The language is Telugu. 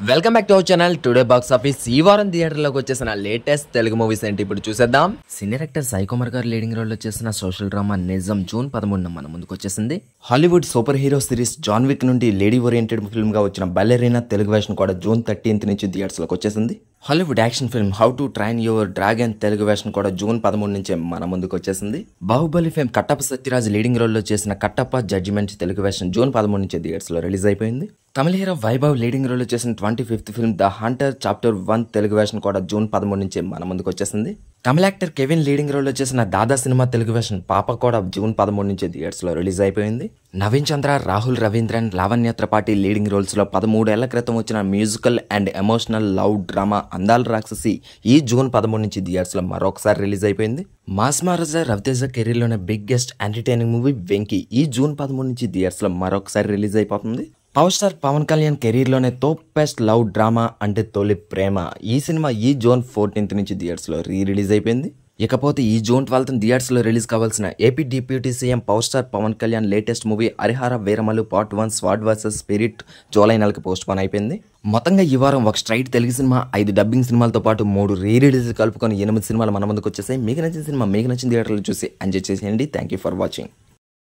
Welcome back to our channel. Today box office ఈ వారం థియేటర్లోకి వచ్చేసిన లేటెస్ట్ తెలుగు మూవీస్ ఏంటి ఇప్పుడు చూసేద్దాం. సీనియర్ యాక్టర్ సాయి కుమార్ గారు లీడింగ్ రోల్ లో చేసిన సోషల్ డ్రామా నిజం జూన్ 13న మన ముందుకు వచ్చేసింది. Hollywood super hero series John Wick నుండి లేడీ ఓరియంటెడ్ ఫిల్మ్ గా వచ్చిన బల్లెరీనా తెలుగు వెర్షన్ కూడా జూన్ 13th నుంచి థియేటర్స్ లోకి వచ్చేసింది. Hollywood action film how to train your dragon Telugu version కూడా జూన్ 13 నుంచే మన ముందుకు వచ్చేసింది. Baahubali fame Kattappa Sathyaraj leading role లో చేసిన Kattappa judgement Telugu version June 13 నుంచి థియేటర్స్ లో రిలీజ్ అయిపోయింది. తమిళ హీరో వైభవ్ లీడింగ్ రోల్ లో చేసిన 25th film the Hunter chapter 1 Telugu version కూడా జూన్ 13 నుంచి మన ముందుకు వచ్చేసింది. తమిళ యాక్టర్ కెవిన్ లీడింగ్ రోల్ లో చేసిన దాదా సినిమా తెలుగు వెర్షన్ పాప కూడా జూన్ 13 నుంచి థియేటర్స్ లో రిలీజ్ అయిపోయింది. నవీన్ చంద్ర, రాహుల్ రవీంద్రన్, లావణ్య త్రిపాఠి లీడింగ్ రోల్స్ లో 13 ఏళ్ల క్రితం వచ్చిన musical and emotional love drama అందాల రాక్షసి ఈ జూన్ 13 నుంచి థియేటర్స్ లో మరొకసారి రిలీజ్ అయిపోయింది. మాస్ మహారాజా రవితేజ కెరీర్ లోనే బిగ్గెస్ట్ ఎంటర్టైనింగ్ మూవీ వెంకీ ఈ జూన్ 13 నుంచి థియేటర్స్ లో మరొకసారి రిలీజ్ అయిపోతుంది. Power star Pawan Kalyan career లోనే బెస్ట్ లవ్ డ్రామా అంటే తొలి ప్రేమ ఈ సినిమా ఈ జూన్ 14th నుంచి థియేటర్స్ లో రిలీజ్ అయిపోయింది. ఇకపోతే ఈ జూన్ 12th థియేటర్స్ లో రిలీజ్ కావాల్సిన AP deputy CM power star Pawan Kalyan latest movie Hari Hara Veera Mallu part 1 sword versus spirit July 9కి పోస్ట్ పోన్ అయిపోయింది. మొత్తంగా ఈ వారం ఒక స్ట్రైట్ తెలుగు సినిమా, 5 డబ్బింగ్ సినిమాలతో పాటు 3 రిలీజ్ కలుపుకొని 8 సినిమాలు మన ముందుకు వచ్చేసాయి. మీకు నచ్చిన సినిమా మీకు నచ్చిన థియేటర్లో చూసి ఎంజాయ్ చేసేయండి. Thank you for watching.